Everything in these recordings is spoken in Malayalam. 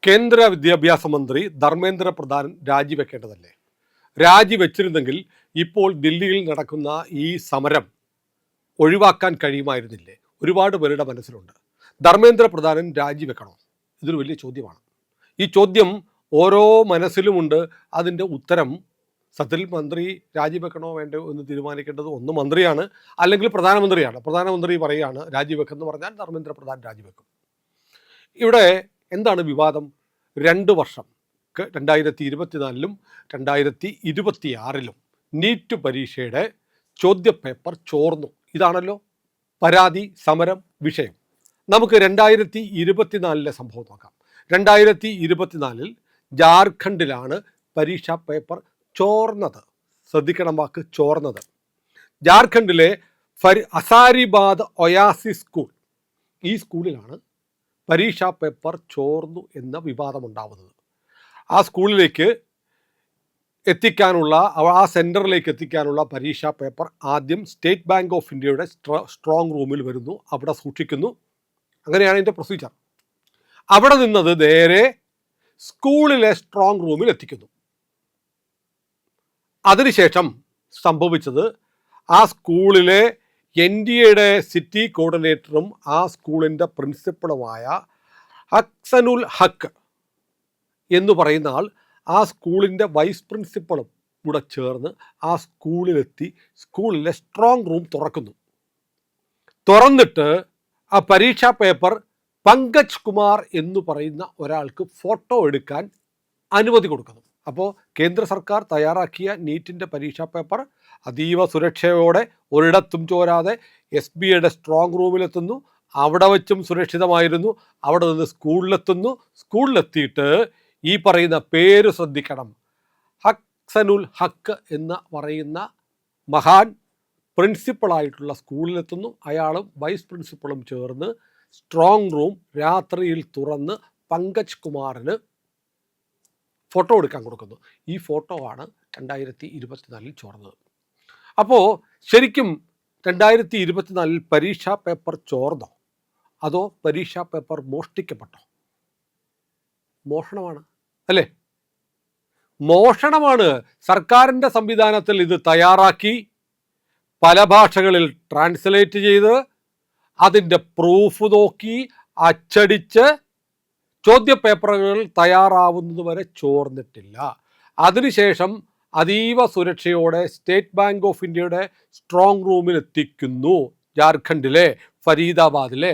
കേന്ദ്ര വിദ്യാഭ്യാസ മന്ത്രി ധർമ്മേന്ദ്ര പ്രധാൻ രാജിവെക്കേണ്ടതല്ലേ? രാജിവെച്ചിരുന്നെങ്കിൽ ഇപ്പോൾ ദില്ലിയിൽ നടക്കുന്ന ഈ സമരം ഒഴിവാക്കാൻ കഴിയുമായിരുന്നില്ലേ? ഒരുപാട് പേരുടെ മനസ്സിലുണ്ട്. ധർമ്മേന്ദ്ര പ്രധാനൻ രാജിവെക്കണോ? ഇതൊരു വലിയ ചോദ്യമാണ്. ഈ ചോദ്യം ഓരോ മനസ്സിലുമുണ്ട്. അതിൻ്റെ ഉത്തരം സത്യത്തിൽ മന്ത്രി രാജിവെക്കണോ വേണ്ടോ എന്ന് തീരുമാനിക്കേണ്ടത് ഒന്ന് മന്ത്രിയാണ്, അല്ലെങ്കിൽ പ്രധാനമന്ത്രിയാണ്. പ്രധാനമന്ത്രി പറയുകയാണ് രാജിവെക്കെന്ന് പറഞ്ഞാൽ ധർമ്മേന്ദ്ര പ്രധാൻ രാജിവെക്കും. ഇവിടെ എന്താണ് വിവാദം? 2 വർഷം 2024-ലും 2026-ലും നീറ്റ് പരീക്ഷയുടെ ചോദ്യപേപ്പർ ചോർന്നു. ഇതാണല്ലോ പരാതി, സമരം, വിഷയം. നമുക്ക് 2024-ലെ സംഭവം നോക്കാം. 2024-ൽ ജാർഖണ്ഡിലാണ് പരീക്ഷാ പേപ്പർ ചോർന്നത്. ശ്രദ്ധിക്കണം വാക്ക് ചോർന്നത്. ജാർഖണ്ഡിലെ ഹസാരിബാദ് ഒയാസിസ് സ്കൂൾ, ഈ സ്കൂളിലാണ് പരീക്ഷാ പേപ്പർ ചോർന്നു എന്ന വിവാദമുണ്ടാവുന്നത്. ആ സ്കൂളിലേക്ക് എത്തിക്കാനുള്ള, ആ സെൻറ്ററിലേക്ക് എത്തിക്കാനുള്ള പരീക്ഷാ പേപ്പർ ആദ്യം സ്റ്റേറ്റ് ബാങ്ക് ഓഫ് ഇന്ത്യയുടെ സ്ട്രോങ് റൂമിൽ വരുന്നു, അവിടെ സൂക്ഷിക്കുന്നു. അങ്ങനെയാണ് ഇതിൻ്റെ പ്രൊസീജിയർ. അവിടെ നിന്നത് നേരെ സ്കൂളിലെ സ്ട്രോങ് റൂമിൽ എത്തിക്കുന്നു. അതിനുശേഷം സംഭവിച്ചത്, ആ സ്കൂളിലെ NDAയുടെ സിറ്റി കോർഡിനേറ്ററും ആ സ്കൂളിൻ്റെ പ്രിൻസിപ്പളുമായ അഹ്സനുൽ ഹക്ക് എന്ന് പറയുന്ന ആൾ ആ സ്കൂളിൻ്റെ വൈസ് പ്രിൻസിപ്പളും കൂടെ ചേർന്ന് ആ സ്കൂളിലെത്തി സ്കൂളിലെ സ്ട്രോങ് റൂം തുറക്കുന്നു. തുറന്നിട്ട് ആ പരീക്ഷാ പേപ്പർ പങ്കജ് കുമാർ എന്ന് പറയുന്ന ഒരാൾക്ക് ഫോട്ടോ എടുക്കാൻ അനുമതി കൊടുക്കുന്നു. അപ്പോൾ കേന്ദ്ര സർക്കാർ തയ്യാറാക്കിയ നീറ്റിൻ്റെ പരീക്ഷാ പേപ്പർ അതീവ സുരക്ഷയോടെ ഒരിടത്തും ചോരാതെ SBയുടെ സ്ട്രോങ് റൂമിലെത്തുന്നു. അവിടെ വെച്ചും സുരക്ഷിതമായിരുന്നു. അവിടെ നിന്ന് സ്കൂളിലെത്തുന്നു. സ്കൂളിലെത്തിയിട്ട് ഈ പറയുന്ന പേര് ശ്രദ്ധിക്കണം, അഹ്സനുൽ ഹക്ക് എന്ന് പറയുന്ന മഹാൻ പ്രിൻസിപ്പളായിട്ടുള്ള സ്കൂളിലെത്തുന്നു. അയാളും വൈസ് പ്രിൻസിപ്പളും ചേർന്ന് സ്ട്രോങ് റൂം രാത്രിയിൽ തുറന്ന് പങ്കജ് കുമാറിന് ഫോട്ടോ എടുക്കാൻ കൊടുക്കുന്നു. ഈ ഫോട്ടോ ആണ് 2024-ൽ ചോർന്നത്. അപ്പോൾ ശരിക്കും 2024-ൽ പരീക്ഷാ പേപ്പർ ചോർന്നോ, അതോ പരീക്ഷാ പേപ്പർ മോഷ്ടിക്കപ്പെട്ടോ? മോഷണമാണ് അല്ലേ? മോഷണമാണ്. സർക്കാരിൻ്റെ സംവിധാനത്തിൽ ഇത് തയ്യാറാക്കി പല ഭാഷകളിൽ ട്രാൻസ്ലേറ്റ് ചെയ്ത് അതിൻ്റെ പ്രൂഫ് നോക്കി അച്ചടിച്ച് ചോദ്യപേപ്പറുകൾ തയ്യാറാവുന്നത് വരെ ചോർന്നിട്ടില്ല. അതിനുശേഷം അതീവ സുരക്ഷയോടെ സ്റ്റേറ്റ് ബാങ്ക് ഓഫ് ഇന്ത്യയുടെ സ്ട്രോങ് റൂമിൽ എത്തിക്കുന്നു. ജാർഖണ്ഡിലെ ഫരീദാബാദിലെ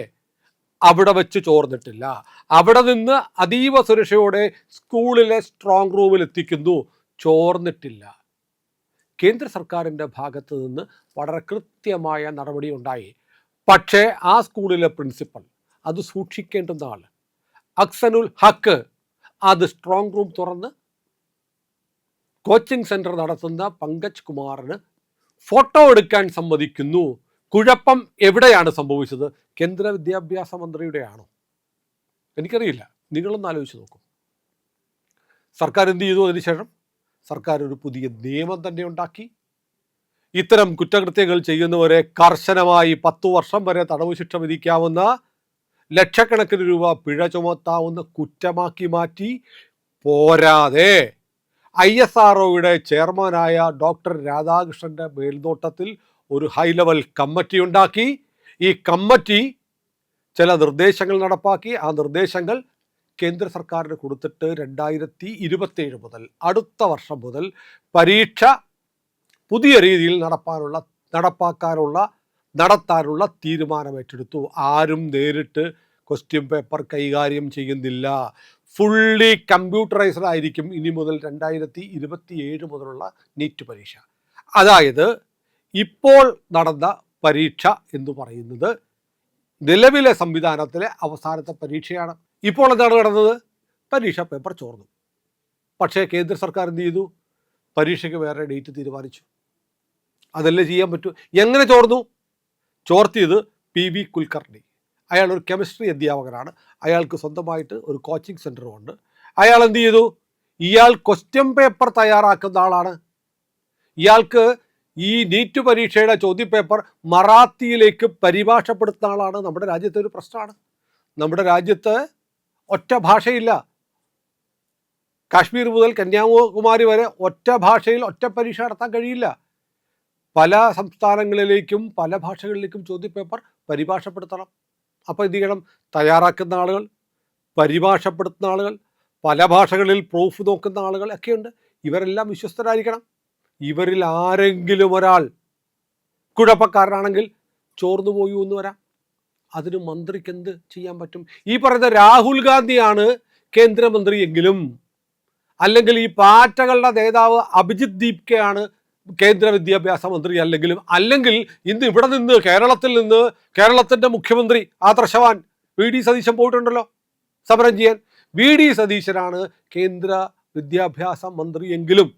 അവിടെ വെച്ച് ചോർന്നിട്ടില്ല. അവിടെ നിന്ന് അതീവ സുരക്ഷയോടെ സ്കൂളിലെ സ്ട്രോങ് റൂമിൽ എത്തിക്കുന്നു, ചോർന്നിട്ടില്ല. കേന്ദ്ര സർക്കാരിൻ്റെ ഭാഗത്ത് നിന്ന് വളരെ കൃത്യമായ നടപടി ഉണ്ടായി. പക്ഷേ ആ സ്കൂളിലെ പ്രിൻസിപ്പൽ, അത് സൂക്ഷിക്കേണ്ടുന്ന ആൾ അഹ്സനുൽ ഹക്ക്, അത് സ്ട്രോങ് റൂം തുറന്ന് കോച്ചിങ് സെൻറ്റർ നടത്തുന്ന പങ്കജ് കുമാറിന് ഫോട്ടോ എടുക്കാൻ സമ്മതിക്കുന്നു. കുഴപ്പം എവിടെയാണ് സംഭവിച്ചത്? കേന്ദ്ര വിദ്യാഭ്യാസ മന്ത്രിയുടെയാണോ? എനിക്കറിയില്ല. നിങ്ങളൊന്ന് ആലോചിച്ച് നോക്കൂ. സർക്കാർ എന്ത് ചെയ്തു? അതിനുശേഷം സർക്കാർ ഒരു പുതിയ നിയമം തന്നെ ഉണ്ടാക്കി. ഇത്തരം കുറ്റകൃത്യങ്ങൾ ചെയ്യുന്നവരെ കർശനമായി 10 വർഷം വരെ തടവ് ശിക്ഷ വിധിക്കാവുന്ന, ലക്ഷക്കണക്കിന് രൂപ പിഴ ചുമത്താവുന്ന കുറ്റമാക്കി മാറ്റി. പോരാതെ ISROയുടെ ചെയർമാനായ ഡോക്ടർ രാധാകൃഷ്ണൻ്റെ മേൽനോട്ടത്തിൽ ഒരു ഹൈ ലെവൽ കമ്മിറ്റി ഉണ്ടാക്കി. ഈ കമ്മിറ്റി ചില നിർദ്ദേശങ്ങൾ നടപ്പാക്കി. ആ നിർദ്ദേശങ്ങൾ കേന്ദ്ര സർക്കാരിന് കൊടുത്തിട്ട് 2027 മുതൽ, അടുത്ത വർഷം മുതൽ പരീക്ഷ പുതിയ രീതിയിൽ നടത്താനുള്ള തീരുമാനമേറ്റെടുത്തു. ആരും നേരിട്ട് ക്വസ്റ്റ്യൻ പേപ്പർ കൈകാര്യം ചെയ്യുന്നില്ല. ഫുള്ളി കമ്പ്യൂട്ടറൈസ്ഡ് ആയിരിക്കും ഇനി മുതൽ 2027 മുതലുള്ള നീറ്റ് പരീക്ഷ. അതായത് ഇപ്പോൾ നടന്ന പരീക്ഷ എന്ന് പറയുന്നത് നിലവിലെ സംവിധാനത്തിലെ അവസാനത്തെ പരീക്ഷയാണ്. ഇപ്പോൾ എന്താണ് നടന്നത്? പരീക്ഷാ പേപ്പർ ചോർന്നു. പക്ഷേ കേന്ദ്ര സർക്കാർ എന്ത് ചെയ്തു? പരീക്ഷയ്ക്ക് വേറെ ഡേറ്റ് തീരുമാനിച്ചു. അതല്ലേ ചെയ്യാൻ പറ്റൂ. എങ്ങനെ ചോർന്നു? ചോർത്തിയത് PV കുൽക്കർണി. അയാൾ ഒരു കെമിസ്ട്രി അധ്യാപകനാണ്. അയാൾക്ക് സ്വന്തമായിട്ട് ഒരു കോച്ചിങ് സെൻറ്ററും ഉണ്ട്. അയാൾ എന്ത് ചെയ്തു? ഇയാൾ ക്വസ്റ്റ്യൻ പേപ്പർ തയ്യാറാക്കുന്ന ആളാണ്. ഇയാൾക്ക് ഈ നീറ്റ് പരീക്ഷയുടെ ചോദ്യപേപ്പർ മറാത്തിയിലേക്ക് പരിഭാഷപ്പെടുത്തുന്ന ആളാണ്. നമ്മുടെ രാജ്യത്തെ ഒരു പ്രശ്നമാണ്. നമ്മുടെ രാജ്യത്ത് ഒറ്റ ഭാഷയില്ല. കാശ്മീർ മുതൽ കന്യാകുമാരി വരെ ഒറ്റ ഭാഷയിൽ ഒറ്റ പരീക്ഷ നടത്താൻ കഴിയില്ല. പല സംസ്ഥാനങ്ങളിലേക്കും പല ഭാഷകളിലേക്കും ചോദ്യപേപ്പർ പരിഭാഷപ്പെടുത്തണം. അപ്പോൾ എന്ത് ചെയ്യണം? തയ്യാറാക്കുന്ന ആളുകൾ, പരിഭാഷപ്പെടുത്തുന്ന ആളുകൾ, പല ഭാഷകളിൽ പ്രൂഫ് നോക്കുന്ന ആളുകൾ ഒക്കെയുണ്ട്. ഇവരെല്ലാം വിശ്വസ്തരായിരിക്കണം. ഇവരിൽ ആരെങ്കിലും ഒരാൾ കുഴപ്പക്കാരനാണെങ്കിൽ ചോർന്നു പോയി എന്ന് വരാം. അതിന് മന്ത്രിക്ക് എന്ത് ചെയ്യാൻ പറ്റും? ഈ പറയുന്ന രാഹുൽ ഗാന്ധിയാണ് കേന്ദ്രമന്ത്രിയെങ്കിലും, അല്ലെങ്കിൽ ഈ പാറ്റകളുടെ നേതാവ് അഭിജിത് ദീപ്കയാണ് കേന്ദ്ര വിദ്യാഭ്യാസ മന്ത്രി അല്ലെങ്കിൽ ഇന്ന് ഇവിടെ നിന്ന് കേരളത്തിൻ്റെ മുഖ്യമന്ത്രി ആദർശവാൻ വി.ഡി. സതീശൻ പോയിട്ടുണ്ടല്ലോ സമരം ചെയ്യാൻ. വി.ഡി. സതീശനാണ് കേന്ദ്ര വിദ്യാഭ്യാസ മന്ത്രിയെങ്കിലും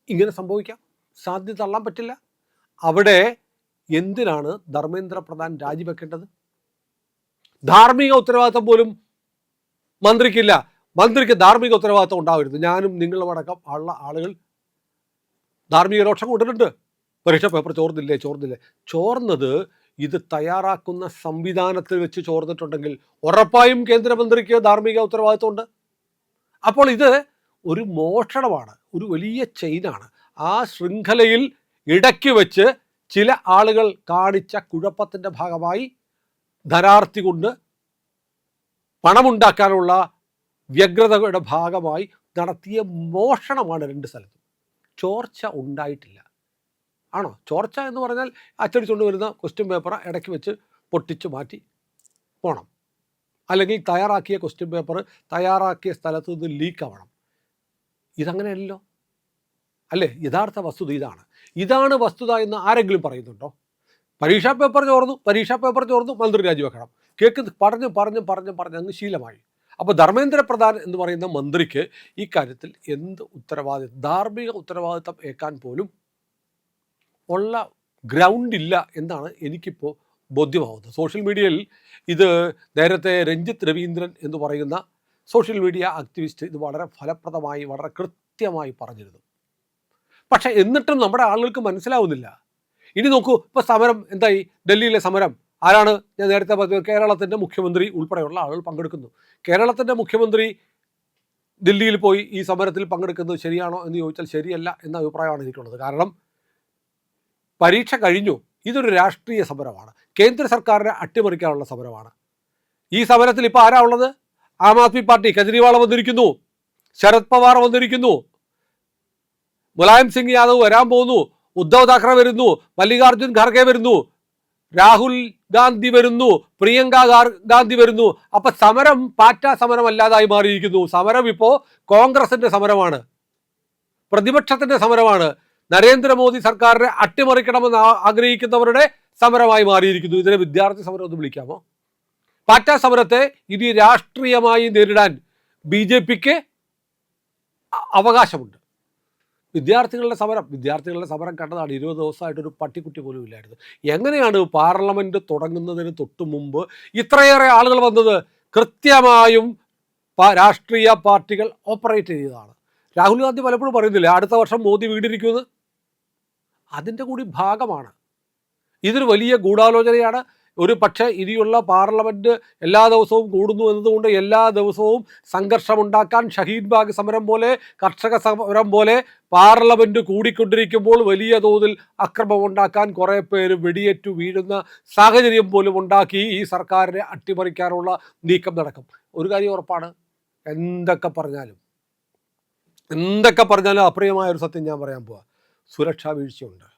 ഇങ്ങനെ സംഭവിക്കാം. സാധ്യത തള്ളാൻ പറ്റില്ല. അവിടെ എന്തിനാണ് ധർമ്മേന്ദ്ര പ്രധാൻ രാജിവെക്കേണ്ടത്? ധാർമ്മിക ഉത്തരവാദിത്തം പോലും മന്ത്രിക്കില്ല. മന്ത്രിക്ക് ധാർമ്മിക ഉത്തരവാദിത്തം ഉണ്ടാവരുത്. ഞാനും നിങ്ങളുമടക്കം ഉള്ള ആളുകൾ ധാർമ്മിക രോഷം കൊണ്ടിട്ടുണ്ട്. പരീക്ഷ പേപ്പർ ചോർന്നത് ഇത് തയ്യാറാക്കുന്ന സംവിധാനത്തിൽ വെച്ച് ചോർന്നിട്ടുണ്ടെങ്കിൽ ഉറപ്പായും കേന്ദ്രമന്ത്രിക്ക് ധാർമ്മിക ഉത്തരവാദിത്തമുണ്ട്. അപ്പോൾ ഇത് ഒരു മോഷണമാണ്, ഒരു വലിയ ചെയിനാണ്. ആ ശൃംഖലയിൽ ഇടയ്ക്ക് വെച്ച് ചില ആളുകൾ കാണിച്ച കുഴപ്പത്തിൻ്റെ ഭാഗമായി ധനാർത്ഥി കൊണ്ട് പണമുണ്ടാക്കാനുള്ള വ്യഗ്രതയുടെ ഭാഗമായി നടത്തിയ മോഷണമാണ് രണ്ട് സ്ഥലത്തും. ചോർച്ച ഉണ്ടായിട്ടില്ല. ആണോ? ചോർച്ച എന്ന് പറഞ്ഞാൽ അച്ചടിച്ചുകൊണ്ട് വരുന്ന ക്വസ്റ്റ്യൻ പേപ്പർ ഇടയ്ക്ക് വെച്ച് പൊട്ടിച്ച് മാറ്റി പോകണം, അല്ലെങ്കിൽ തയ്യാറാക്കിയ ക്വസ്റ്റ്യൻ പേപ്പർ തയ്യാറാക്കിയ സ്ഥലത്ത് നിന്ന് ലീക്ക് ആവണം. ഇതങ്ങനെയല്ലോ അല്ലേ? യഥാർത്ഥ വസ്തുത ഇതാണ് വസ്തുത എന്ന് ആരെങ്കിലും പറയുന്നുണ്ടോ? പരീക്ഷാ പേപ്പർ ചോർന്നു മന്ത്രി രാജിവെക്കണം. പറഞ്ഞ് അങ്ങ് ശീലമായി. അപ്പോൾ ധർമ്മേന്ദ്ര പ്രധാൻ എന്ന് പറയുന്ന മന്ത്രിക്ക് ഈ കാര്യത്തിൽ എന്ത് ഉത്തരവാദിത്വം, ധാർമ്മിക ഉത്തരവാദിത്വം ഏൽക്കാൻ പോലും ഉള്ള ഗ്രൗണ്ട് ഇല്ല എന്നാണ് എനിക്കിപ്പോൾ ബോധ്യമാവുന്നത്. സോഷ്യൽ മീഡിയയിൽ ഇത് നേരത്തെ രഞ്ജിത്ത് രവീന്ദ്രൻ എന്ന് പറയുന്ന സോഷ്യൽ മീഡിയ ആക്ടിവിസ്റ്റ് ഇത് വളരെ ഫലപ്രദമായി വളരെ കൃത്യമായി പറഞ്ഞിരുന്നു. പക്ഷേ എന്നിട്ടും നമ്മുടെ ആളുകൾക്ക് മനസ്സിലാവുന്നില്ല. ഇനി നോക്കൂ, ഇപ്പോൾ സമരം എന്തായി? ഡൽഹിയിലെ സമരം ആരാണ്? ഞാൻ നേരത്തെ പറഞ്ഞത് കേരളത്തിൻ്റെ മുഖ്യമന്ത്രി ഉൾപ്പെടെയുള്ള ആളുകൾ പങ്കെടുക്കുന്നു. കേരളത്തിൻ്റെ മുഖ്യമന്ത്രി ദില്ലിയിൽ പോയി ഈ സമരത്തിൽ പങ്കെടുക്കുന്നത് ശരിയാണോ എന്ന് ചോദിച്ചാൽ ശരിയല്ല എന്ന അഭിപ്രായമാണ് എനിക്കുള്ളത്. കാരണം പരീക്ഷ കഴിഞ്ഞു. ഇതൊരു രാഷ്ട്രീയ സമരമാണ്, കേന്ദ്ര സർക്കാരിനെ അട്ടിമറിക്കാനുള്ള സമരമാണ്. ഈ സമരത്തിൽ ഇപ്പോൾ ആരാ ഉള്ളത്? ആം ആദ്മി പാർട്ടി, കെജ്രിവാൾ വന്നിരിക്കുന്നു, ശരത് പവാർ വന്നിരിക്കുന്നു, മുലായം സിംഗ് യാദവ് വരാൻ പോകുന്നു, ഉദ്ധവ് താക്കറെ വരുന്നു, മല്ലികാർജുൻ ഖാർഗെ വരുന്നു, രാഹുൽ ഗാന്ധി വരുന്നു, പ്രിയങ്ക ഗാന്ധി വരുന്നു. അപ്പൊ സമരം പാറ്റ സമരം അല്ലാതായി മാറിയിരിക്കുന്നു. സമരം ഇപ്പോൾ കോൺഗ്രസിന്റെ സമരമാണ്, പ്രതിപക്ഷത്തിന്റെ സമരമാണ്, നരേന്ദ്രമോദി സർക്കാരിനെ അട്ടിമറിക്കണമെന്ന് ആഗ്രഹിക്കുന്നവരുടെ സമരമായി മാറിയിരിക്കുന്നു. ഇതിനെ വിദ്യാർത്ഥി സമരം എന്ന് വിളിക്കാമോ? പാറ്റ സമരത്തെ ഇനി രാഷ്ട്രീയമായി നേരിടാൻ BJPക്ക് അവകാശമുണ്ട്. വിദ്യാർത്ഥികളുടെ സമരം കണ്ടതാണ്. 20 ദിവസമായിട്ടൊരു പട്ടിക്കുട്ടി പോലും ഇല്ലായിരുന്നു. എങ്ങനെയാണ് പാർലമെൻറ്റ് തുടങ്ങുന്നതിന് തൊട്ട് മുമ്പ് ഇത്രയേറെ ആളുകൾ വന്നത്? കൃത്യമായും രാഷ്ട്രീയ പാർട്ടികൾ ഓപ്പറേറ്റ് ചെയ്തതാണ്. രാഹുൽ ഗാന്ധി പലപ്പോഴും പറയുന്നില്ലേ അടുത്ത വർഷം മോദി വീടിരിക്കുമെന്ന്? അതിൻ്റെ കൂടി ഭാഗമാണ്. ഇതൊരു വലിയ ഗൂഢാലോചനയാണ്. ഒരു പക്ഷേ ഇനിയുള്ള പാർലമെൻറ്റ് എല്ലാ ദിവസവും കൂടുന്നു എന്നതുകൊണ്ട് എല്ലാ ദിവസവും സംഘർഷമുണ്ടാക്കാൻ ഷഹീദ് ബാഗ് സമരം പോലെ, കർഷക സമരം പോലെ പാർലമെൻറ്റ് കൂടിക്കൊണ്ടിരിക്കുമ്പോൾ വലിയ തോതിൽ അക്രമമുണ്ടാക്കാൻ കുറേ പേര് വെടിയേറ്റു വീഴുന്ന സാഹചര്യം പോലും ഉണ്ടാക്കി ഈ സർക്കാരിനെ അട്ടിമറിക്കാനുള്ള നീക്കം നടക്കും. ഒരു കാര്യം ഉറപ്പാണ്, എന്തൊക്കെ പറഞ്ഞാലും അപ്രിയമായൊരു സത്യം ഞാൻ പറയാൻ പോവാ. സുരക്ഷാ വീഴ്ചയുണ്ട്.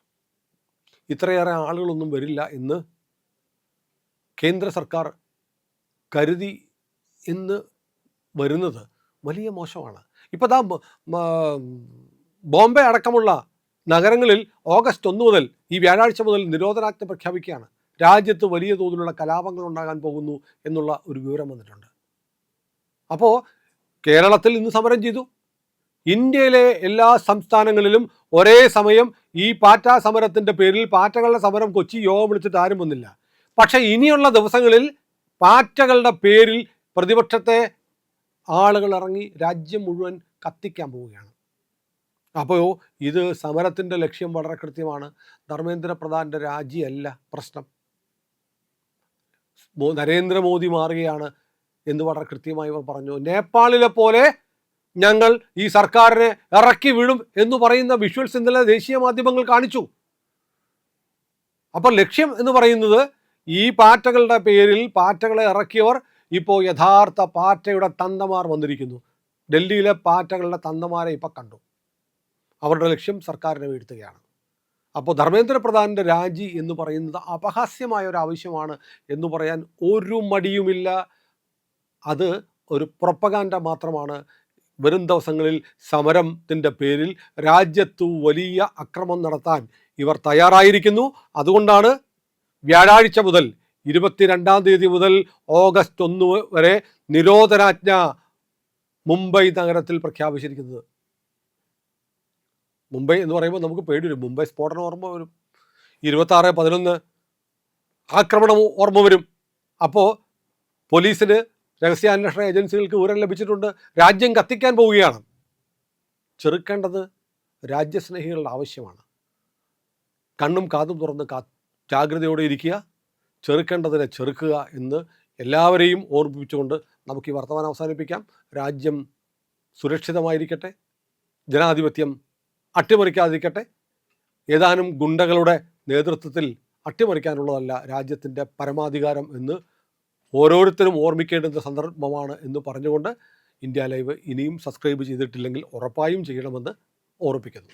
ഇത്രയേറെ ആളുകളൊന്നും വരില്ല എന്ന് കേന്ദ്ര സർക്കാർ കരുതി എന്ന് വരുന്നത് വലിയ മോശമാണ്. ഇപ്പോൾ ദാ ബോംബെ അടക്കമുള്ള നഗരങ്ങളിൽ ഓഗസ്റ്റ് 1 മുതൽ ഈ വ്യാഴാഴ്ച മുതൽ നിരോധനാജ്ഞ പ്രഖ്യാപിക്കുകയാണ്. രാജ്യത്ത് വലിയ തോതിലുള്ള കലാപങ്ങൾ ഉണ്ടാകാൻ പോകുന്നു എന്നുള്ള ഒരു വിവരം വന്നിട്ടുണ്ട്. അപ്പോൾ കേരളത്തിൽ ഇന്ന് സമരം ചെയ്തു. ഇന്ത്യയിലെ എല്ലാ സംസ്ഥാനങ്ങളിലും ഒരേ സമയം ഈ പാറ്റ സമരത്തിൻ്റെ പേരിൽ പാറ്റകളുടെ സമരം കൊച്ചി യോഗം വിളിച്ചിട്ട് ആരും വന്നില്ല. പക്ഷേ ഇനിയുള്ള ദിവസങ്ങളിൽ പാറ്റകളുടെ പേരിൽ പ്രതിപക്ഷത്തെ ആളുകൾ ഇറങ്ങി രാജ്യം മുഴുവൻ കത്തിക്കാൻ പോവുകയാണ്. അപ്പോൾ ഇത് സമരത്തിൻ്റെ ലക്ഷ്യം വളരെ കൃത്യമാണ്. ധർമ്മേന്ദ്ര പ്രധാൻ്റെ രാജിയല്ല പ്രശ്നം, നരേന്ദ്രമോദി മാറുകയാണ് എന്ന് വളരെ കൃത്യമായി അവർ പറഞ്ഞു. നേപ്പാളിലെ പോലെ ഞങ്ങൾ ഈ സർക്കാരിനെ ഇറക്കി വീഴും എന്ന് പറയുന്ന വിഷ്വൽസ് ഇന്നലെ ദേശീയ മാധ്യമങ്ങൾ കാണിച്ചു. അപ്പോൾ ലക്ഷ്യം എന്ന് പറയുന്നത് ഈ പാറ്റകളുടെ പേരിൽ പാറ്റകളെ ഇറക്കിയവർ ഇപ്പോൾ യഥാർത്ഥ പാറ്റയുടെ തന്തമാർ വന്നിരിക്കുന്നു. ഡൽഹിയിലെ പാറ്റകളുടെ തന്തമാരെ ഇപ്പോൾ കണ്ടു. അവരുടെ ലക്ഷ്യം സർക്കാരിനെ വീഴ്ത്തുകയാണ്. അപ്പോൾ ധർമ്മേന്ദ്ര പ്രധാൻ്റെ രാജി എന്ന് പറയുന്നത് അപഹാസ്യമായ ഒരു ആവശ്യമാണ് എന്ന് പറയാൻ ഒരു മടിയുമില്ല. അത് ഒരു പ്രൊപ്പഗാൻഡ മാത്രമാണ്. വരും ദിവസങ്ങളിൽ സമരത്തിൻ്റെ പേരിൽ രാജ്യത്തു വലിയ അക്രമം നടത്താൻ ഇവർ തയ്യാറായിരിക്കുന്നു. അതുകൊണ്ടാണ് വ്യാഴാഴ്ച മുതൽ 22-ാം തീയതി മുതൽ ഓഗസ്റ്റ് 1 വരെ നിരോധനാജ്ഞ മുംബൈ നഗരത്തിൽ പ്രഖ്യാപിച്ചിരിക്കുന്നത്. മുംബൈ എന്ന് പറയുമ്പോൾ നമുക്ക് പേടി വരും. മുംബൈ സ്ഫോടനം ഓർമ്മ വരും, 26/11 ആക്രമണം ഓർമ്മ വരും. അപ്പോൾ പോലീസിന്, രഹസ്യാന്വേഷണ ഏജൻസികൾക്ക് വിവരം ലഭിച്ചിട്ടുണ്ട്. രാജ്യം കത്തിക്കാൻ പോവുകയാണ്. ചെറുക്കേണ്ടത് രാജ്യസ്നേഹികളുടെ ആവശ്യമാണ്. കണ്ണും കാതും തുറന്ന് ജാഗ്രതയോടെ ഇരിക്കുക, ചെറുക്കേണ്ടതിനെ ചെറുക്കുക എന്ന് എല്ലാവരെയും ഓർമ്മിപ്പിച്ചുകൊണ്ട് നമുക്ക് ഈ വർത്തമാനം അവസാനിപ്പിക്കാം. രാജ്യം സുരക്ഷിതമായിരിക്കട്ടെ, ജനാധിപത്യം അട്ടിമറിക്കാതിരിക്കട്ടെ. ഏതാനും ഗുണ്ടകളുടെ നേതൃത്വത്തിൽ അട്ടിമറിക്കാനുള്ളതല്ല രാജ്യത്തിൻ്റെ പരമാധികാരം എന്ന് ഓരോരുത്തരും ഓർമ്മിക്കേണ്ടുന്ന സന്ദർഭമാണ് എന്ന് പറഞ്ഞുകൊണ്ട് ഇന്ത്യ ലൈവ് ഇനിയും സബ്സ്ക്രൈബ് ചെയ്തിട്ടില്ലെങ്കിൽ ഉറപ്പായും ചെയ്യണമെന്ന് ഓർമ്മിപ്പിക്കുന്നു.